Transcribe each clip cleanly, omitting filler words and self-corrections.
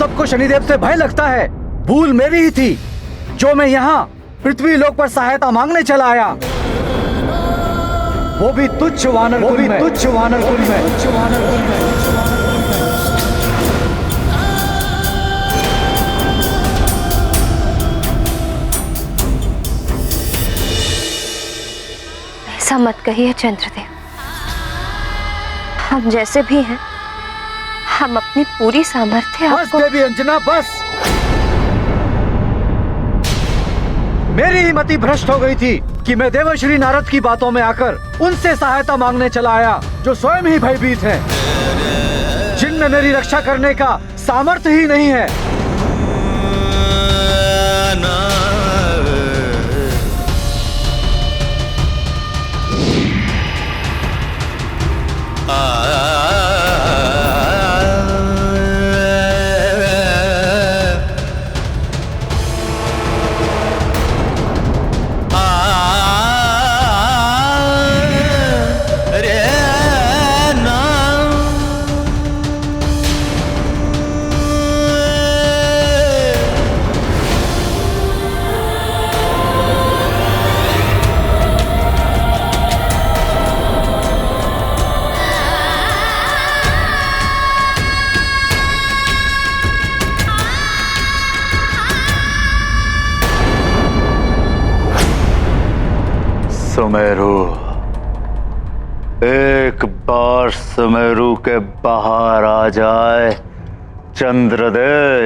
सबको शनिदेव से भय लगता है। भूल मेरी ही थी जो मैं यहाँ पृथ्वी लोक पर सहायता मांगने चला आया, वो भी तुच्छ वानर कुल में। ऐसा मत कहिए चंद्रदेव, हम जैसे भी हैं, हम अपनी पूरी सामर्थ्य बस देवी अंजना, बस। मेरी ही मति भ्रष्ट हो गई थी कि मैं देवर्षि नारद की बातों में आकर उनसे सहायता मांगने चला आया जो स्वयं ही भयभीत हैं, जिनमें मेरी रक्षा करने का सामर्थ्य ही नहीं है। सुमेरु, एक बार सुमेरु के बाहर आ जाए चंद्रदेव,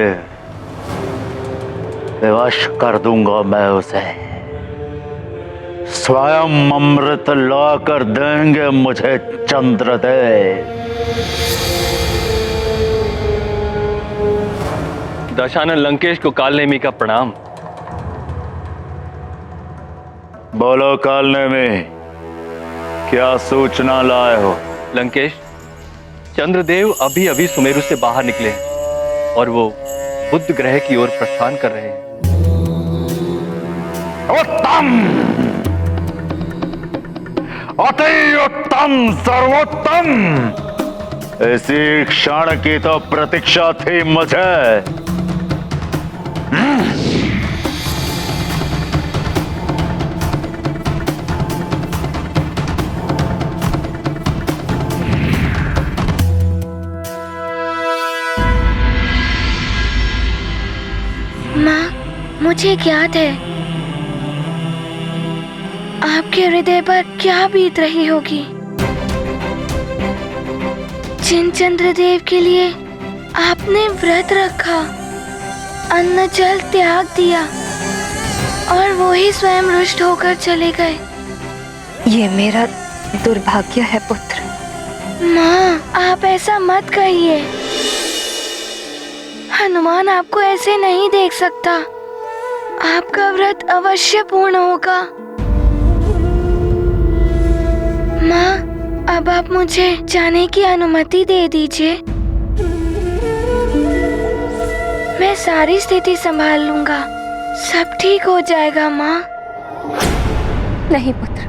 विवश कर दूंगा मैं उसे। स्वयं अमृत लाकर देंगे मुझे चंद्रदेव। दशानन लंकेश को कालनेमी का प्रणाम। बोलो कालनेमी, क्या सूचना लाए हो? लंकेश, चंद्रदेव अभी अभी सुमेरु से बाहर निकले हैं और वो बुध ग्रह की ओर प्रस्थान कर रहे हैं। उत्तम, अति उत्तम, सर्वोत्तम। इसी क्षण की तो प्रतीक्षा थी मुझे। मुझे ज्ञात है आपके हृदय पर क्या बीत रही होगी। जिन चंद्रदेव के लिए आपने व्रत रखा, अन्न जल त्याग दिया और वो ही स्वयं रुष्ट होकर चले गए। ये मेरा दुर्भाग्य है पुत्र। माँ, आप ऐसा मत कहिए। हनुमान आपको ऐसे नहीं देख सकता। आपका व्रत अवश्य पूर्ण होगा। माँ, अब आप मुझे जाने की अनुमति दे दीजिए। मैं सारी स्थिति संभाल लूंगा, सब ठीक हो जाएगा। माँ। नहीं पुत्र,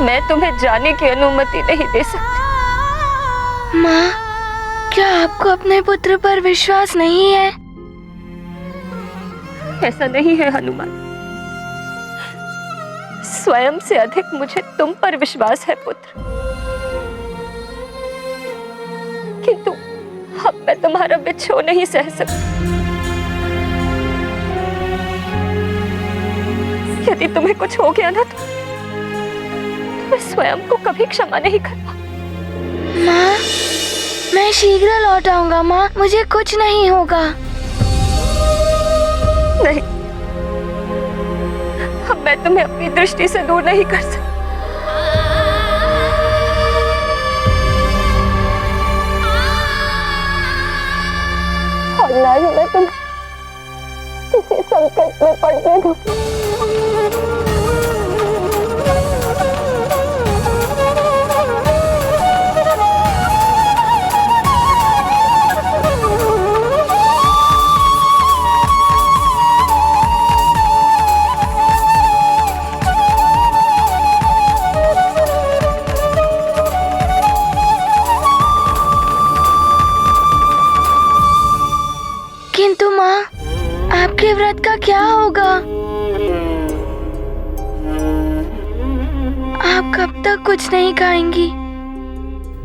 मैं तुम्हें जाने की अनुमति नहीं दे सकती। माँ, क्या आपको अपने पुत्र पर विश्वास नहीं है? ऐसा नहीं है हनुमान, स्वयं से अधिक मुझे तुम पर विश्वास है पुत्र। किंतु अब मैं तुम्हारा बिछोह नहीं सह सकती। यदि तुम्हें कुछ हो गया ना तो मैं स्वयं को कभी क्षमा नहीं कर पाऊंगी। माँ, मैं शीघ्र लौट आऊंगा। माँ, मुझे कुछ नहीं होगा। नहीं, अब मैं तुम्हें अपनी दृष्टि से दूर नहीं कर सकती। और ना ही मैं तुम्हें किसी संकट में पड़ने दूंगी। किंतु माँ, आपके व्रत का क्या होगा? आप कब तक कुछ नहीं खाएंगी?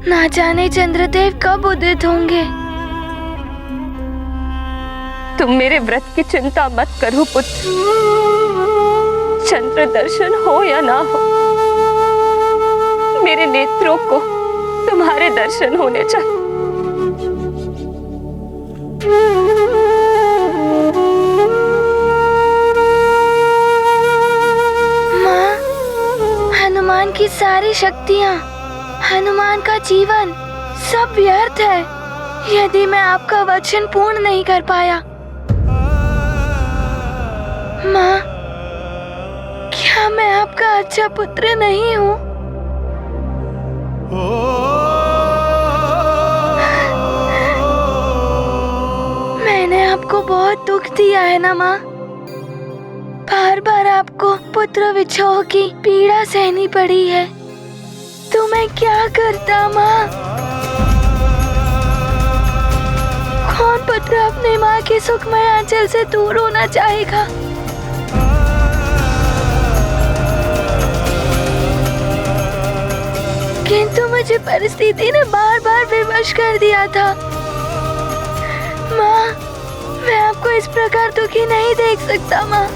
ना जाने चंद्रदेव कब उदित होंगे। तुम मेरे व्रत की चिंता मत करो पुत्र। चंद्र दर्शन हो या ना हो, मेरे नेत्रों को तुम्हारे दर्शन होने चाहिए। माँ, हनुमान की सारी शक्तियाँ, हनुमान का जीवन सब व्यर्थ है यदि मैं आपका वचन पूर्ण नहीं कर पाया। माँ, क्या मैं आपका अच्छा पुत्र नहीं हूँ? मैंने आपको बहुत दुख दिया है ना माँ। बार बार आपको पुत्र विछोह की पीड़ा सहनी पड़ी है, तो मैं क्या करता माँ? कौन पुत्र अपने माँ के सुखमय आंचल से दूर होना चाहेगा? किंतु मुझे परिस्थिति ने बार बार विवश कर दिया था। माँ, मैं आपको इस प्रकार दुखी नहीं देख सकता माँ।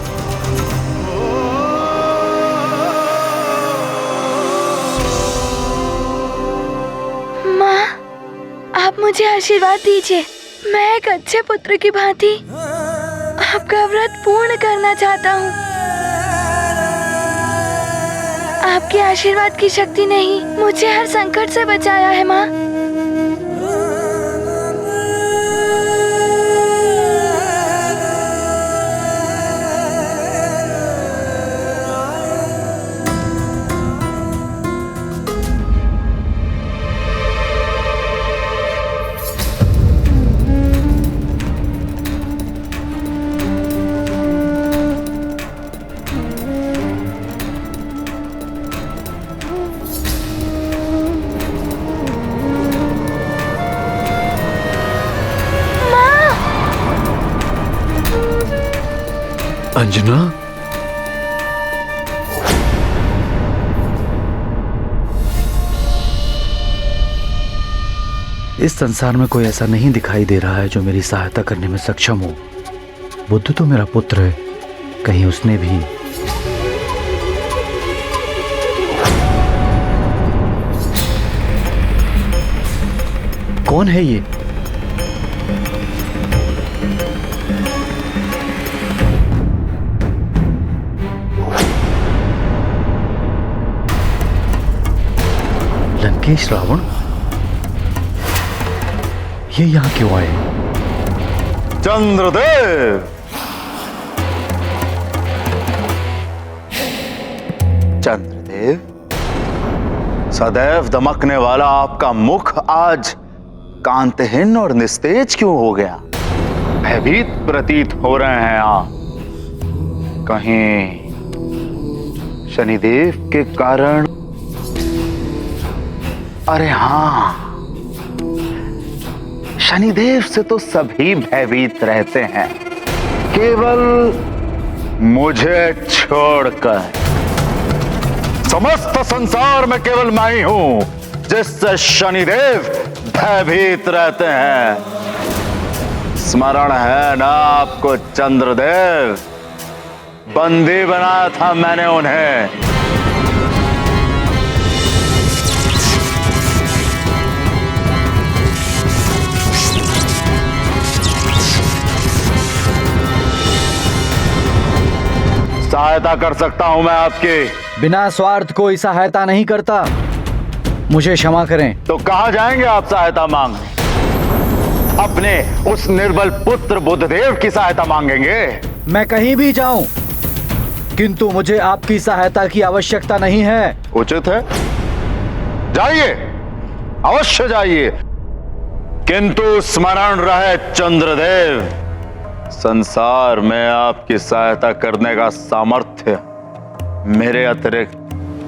माँ, आप मुझे आशीर्वाद दीजिए। मैं एक अच्छे पुत्र की भांति आपका व्रत पूर्ण करना चाहता हूँ। आपके आशीर्वाद की शक्ति ने ही मुझे हर संकट से बचाया है माँ। अंजना, इस संसार में कोई ऐसा नहीं दिखाई दे रहा है जो मेरी सहायता करने में सक्षम हो। बुद्ध तो मेरा पुत्र है, कहीं उसने भी। कौन है ये? लंकेश रावण, ये यहां क्यों आए? चंद्रदेव, चंद्रदेव, सदैव दमकने वाला आपका मुख आज कांतहीन और निस्तेज क्यों हो गया? भयभीत प्रतीत हो रहे हैं आप। कहीं शनिदेव के कारण? अरे हाँ, शनिदेव से तो सभी भयभीत रहते हैं, केवल मुझे छोड़कर। समस्त संसार में केवल मैं ही हूं जिससे शनिदेव भयभीत रहते हैं। स्मरण है ना आपको चंद्रदेव? बंदी बनाया था मैंने उन्हें। सहायता कर सकता हूं मैं आपकी। बिना स्वार्थ कोई सहायता नहीं करता, मुझे क्षमा करें। तो कहां जाएंगे आप सहायता मांगने? अपने उस निर्बल पुत्र बुद्धदेव की सहायता मांगेंगे? मैं कहीं भी जाऊं, किंतु मुझे आपकी सहायता की आवश्यकता नहीं है। उचित है, जाइए, अवश्य जाइए, किंतु स्मरण रहे चंद्रदेव, संसार में आपकी सहायता करने का सामर्थ्य मेरे अतिरिक्त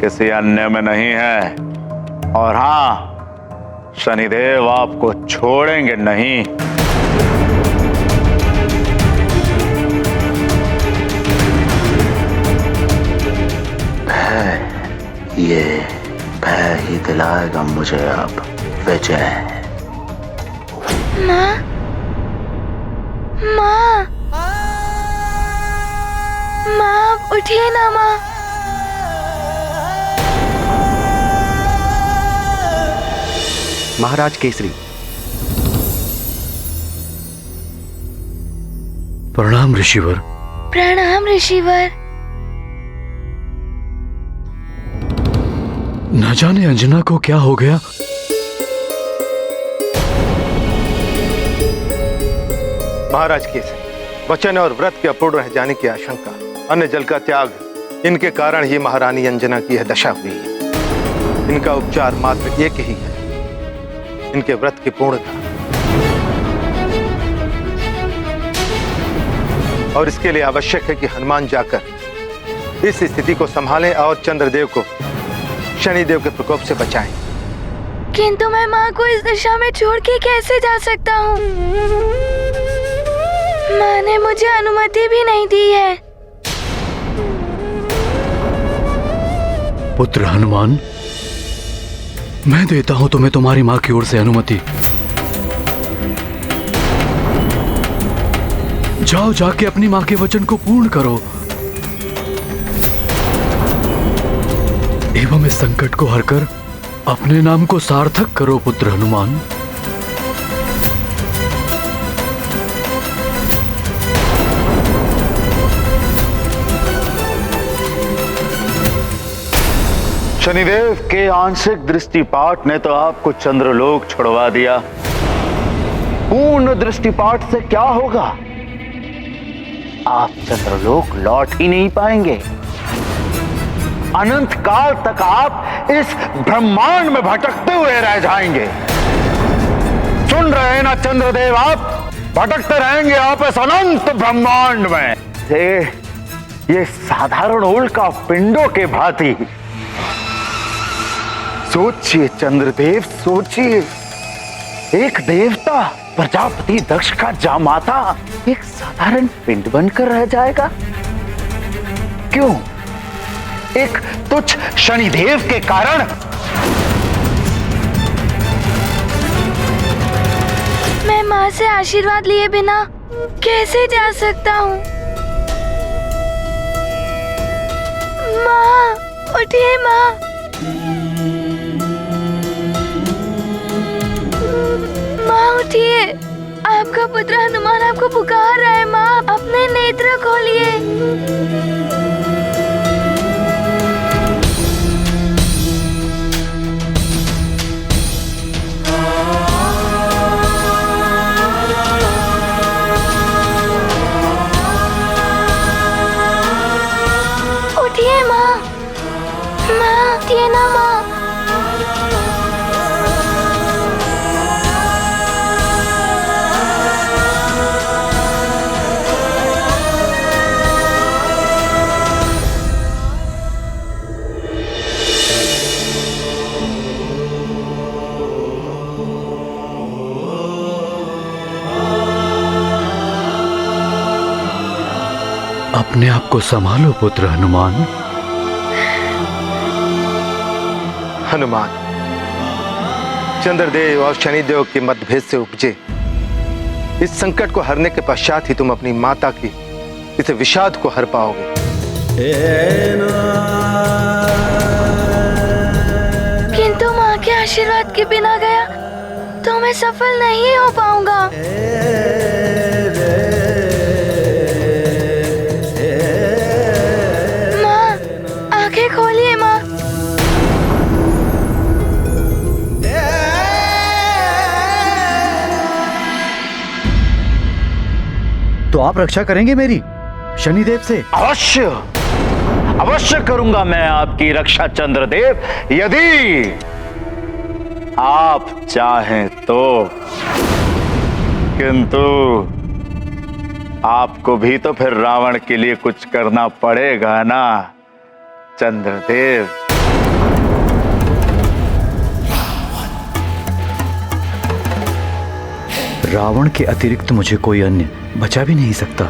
किसी अन्य में नहीं है। और हां, शनिदेव आपको छोड़ेंगे नहीं। जाएगा मुझे अब विजय। माँ, माँ, माँ, आप उठिए ना माँ। महाराज केसरी। प्रणाम ऋषिवर। प्रणाम ऋषिवर। न जाने अंजना को क्या हो गया। महाराज केसरी, वचन और व्रत के अपूर्ण रह जाने की आशंका, अन्न जल का त्याग, इनके कारण ही महारानी अंजना की यह दशा हुई है। इनका उपचार मात्र एक ही है, इनके व्रत की पूर्णता। और इसके लिए आवश्यक है कि हनुमान जाकर इस स्थिति को संभालें और चंद्रदेव को शनिदेव के प्रकोप से बचाएं। किंतु मैं माँ को इस दशा में छोड़ के कैसे जा सकता हूँ? माँ ने मुझे अनुमति भी नहीं दी है। पुत्र हनुमान, मैं देता हूं तुम्हें तुम्हारी मां की ओर से अनुमति। जाओ, जाके अपनी मां के वचन को पूर्ण करो एवं इस संकट को हरकर अपने नाम को सार्थक करो पुत्र हनुमान। शनिदेव के आंशिक दृष्टिपात ने तो आपको चंद्रलोक छुड़वा दिया। पूर्ण दृष्टिपात से क्या होगा? आप चंद्रलोक लौट ही नहीं पाएंगे। अनंत काल तक आप इस ब्रह्मांड में भटकते हुए रह जाएंगे। सुन रहे हैं ना चंद्रदेव, आप भटकते रहेंगे आप इस अनंत ब्रह्मांड में। ये साधारण उल्का पिंडों के भांति। सोचिए चंद्रदेव, सोचिए, एक देवता प्रजापति दक्ष का जामाता एक साधारण पिंड बनकर रह जाएगा। क्यों? एक तुच्छ शनिदेव के कारण। मैं माँ से आशीर्वाद लिए बिना कैसे जा सकता हूँ? माँ, उठिए माँ। माँ उठिए, आपका पुत्र हनुमान आपको पुकार रहा है। माँ, अपने नेत्र खोलिए। उठिए माँ, माँ उठिए ना माँ। अपने आप को संभालो पुत्र हनुमान। हनुमान, चंद्रदेव और शनिदेव के मतभेद से उपजे इस संकट को हरने के पश्चात ही तुम अपनी माता की इस विषाद को हर पाओगे। किंतु माँ के आशीर्वाद के बिना गया तो मैं सफल नहीं हो पाऊंगा। माँ, आंखें खोलिए माँ। तो आप रक्षा करेंगे मेरी शनिदेव से? अवश्य, अवश्य करूंगा मैं आपकी रक्षा चंद्रदेव, यदि आप चाहें तो। किंतु आपको भी तो फिर रावण के लिए कुछ करना पड़ेगा ना चंद्रदेव। रावण के अतिरिक्त मुझे कोई अन्य बचा भी नहीं सकता।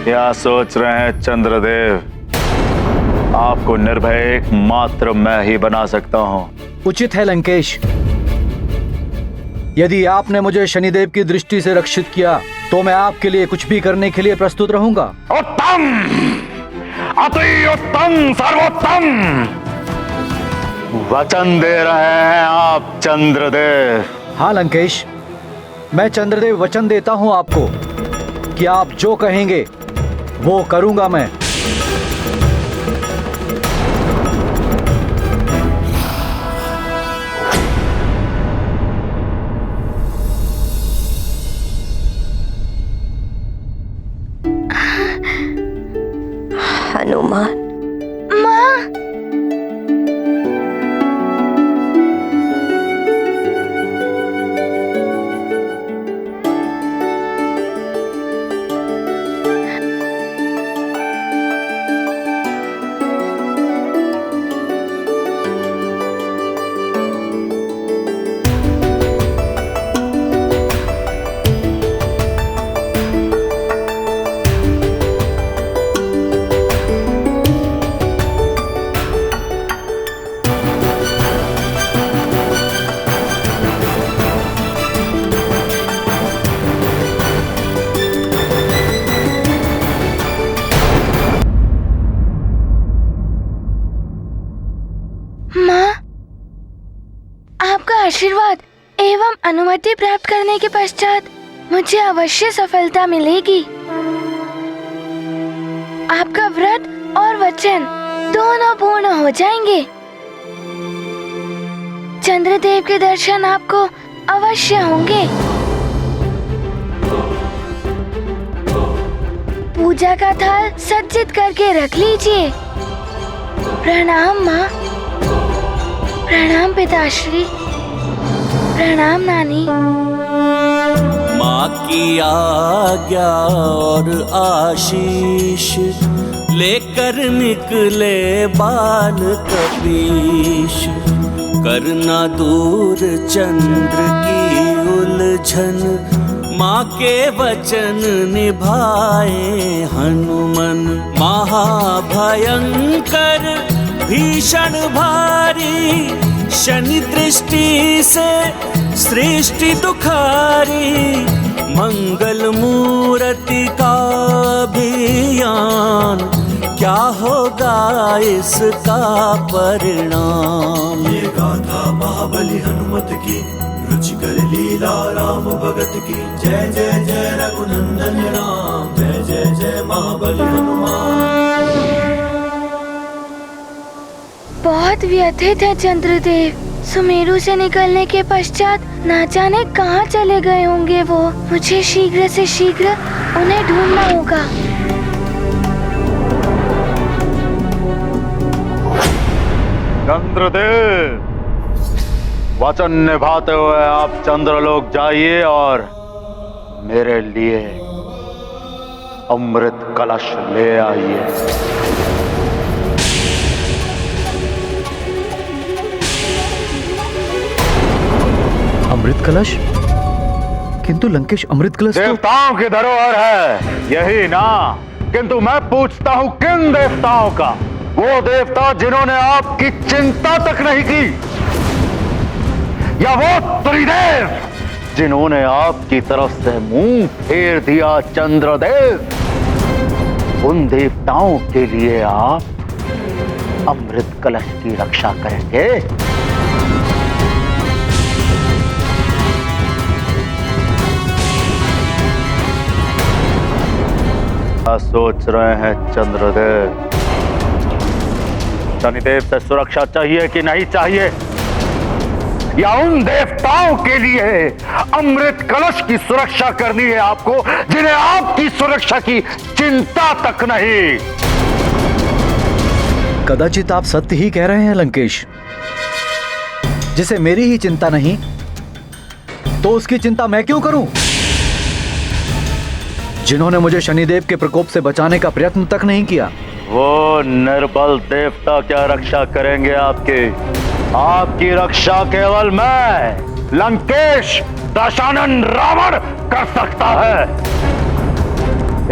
क्या सोच रहे हैं चंद्रदेव? आपको निर्भय एकमात्र मैं ही बना सकता हूँ। उचित है लंकेश। यदि आपने मुझे शनिदेव की दृष्टि से रक्षित किया तो मैं आपके लिए कुछ भी करने के लिए प्रस्तुत रहूंगा। उत्तम, अति उत्तम, सर्वोत्तम। वचन दे रहे हैं आप चंद्रदेव? हाँ लंकेश, मैं चंद्रदेव वचन देता हूँ आपको कि आप जो कहेंगे वो करूंगा मैं। हनुमान, माँ, माँ, आपका आशीर्वाद एवं अनुमति प्राप्त करने के पश्चात मुझे अवश्य सफलता मिलेगी। आपका व्रत और वचन दोनों पूर्ण हो जाएंगे। चंद्रदेव के दर्शन आपको अवश्य होंगे। पूजा का थाल सज्जित करके रख लीजिए। प्रणाम माँ। प्रणाम पिताश्री। प्रणाम नानी। माँ की आज्ञा और आशीष लेकर निकले बाल कपीश। करना दूर चंद्र की उलझन, माँ के वचन निभाए हनुमान। महाभयंकर भीषण भारी, शनि दृष्टि से सृष्टि दुखारी। मंगल मूर्ति का अभियान, क्या होगा इसका परिणाम। ये गाथा महाबली हनुमत की, रुचिकर लीला राम भगत की। जय जय जय रघुनंदन राम, जय जय जय महाबली हनुमान। बहुत व्यथित है चंद्रदेव। सुमेरु से निकलने के पश्चात ना जाने कहाँ चले गए होंगे वो। मुझे शीघ्र से शीघ्र उन्हें ढूंढना होगा। चंद्रदेव, वचन निभाते हुए आप चंद्रलोक जाइए और मेरे लिए अमृत कलश ले आइए। अमृत कलश? किंतु लंकेश, अमृत कलश तो... देवताओं की धरोहर है यही ना, किंतु मैं पूछता हूं किन देवताओं का? वो देवता जिन्होंने आपकी चिंता तक नहीं की, या वो त्रिदेव जिन्होंने आपकी तरफ से मुंह फेर दिया चंद्रदेव? उन देवताओं के लिए आप अमृत कलश की रक्षा करेंगे? क्या सोच रहे हैं चंद्रदेव? शनिदेव से सुरक्षा चाहिए कि नहीं चाहिए, या उन देवताओं के लिए अमृत कलश की सुरक्षा करनी है आपको, जिन्हें आपकी सुरक्षा की चिंता तक नहीं? कदाचित आप सत्य ही कह रहे हैं लंकेश। जिसे मेरी ही चिंता नहीं तो उसकी चिंता मैं क्यों करूं? जिन्होंने मुझे शनिदेव के प्रकोप से बचाने का प्रयत्न तक नहीं किया। वो निर्बल देवता क्या रक्षा करेंगे आपकी? आपकी रक्षा केवल मैं, लंकेश दशानन रावण कर सकता है।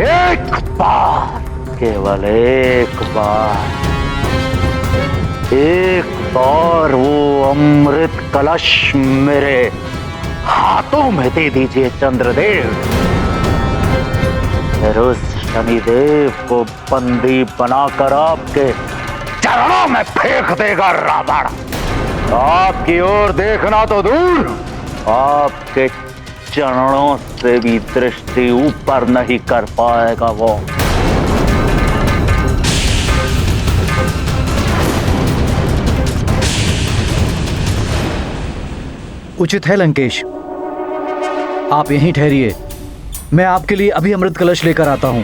एक बार, केवल एक बार। एक और वो अमृत कलश मेरे हाथों में दे दीजिए चंद्रदेव। फिर उस शनिदेव को बंदी बनाकर आपके चरणों में फेंक देगा रावण। आपकी ओर देखना तो दूर, आपके चरणों से भी दृष्टि ऊपर नहीं कर पाएगा वो। उचित है लंकेश, आप यहीं ठहरिए, मैं आपके लिए अभी अमृत कलश लेकर आता हूं।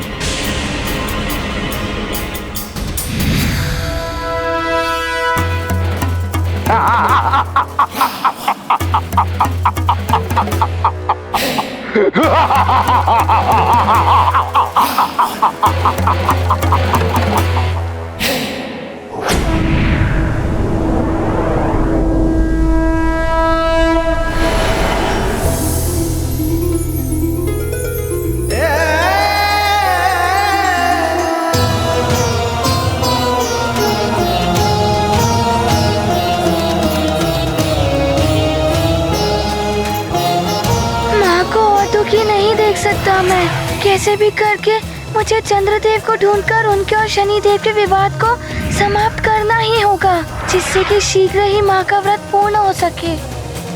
सकता मैं कैसे भी करके मुझे चंद्रदेव को ढूंढकर उनके और शनिदेव के विवाद को समाप्त करना ही होगा, जिससे कि शीघ्र ही माँ का व्रत पूर्ण हो सके।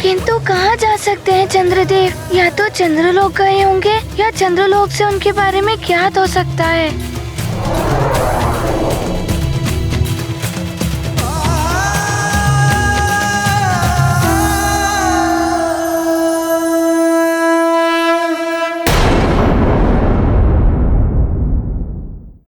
किंतु कहाँ जा सकते हैं चंद्रदेव? या तो चंद्रलोक गए होंगे या चंद्रलोक से उनके बारे में ज्ञात हो सकता है।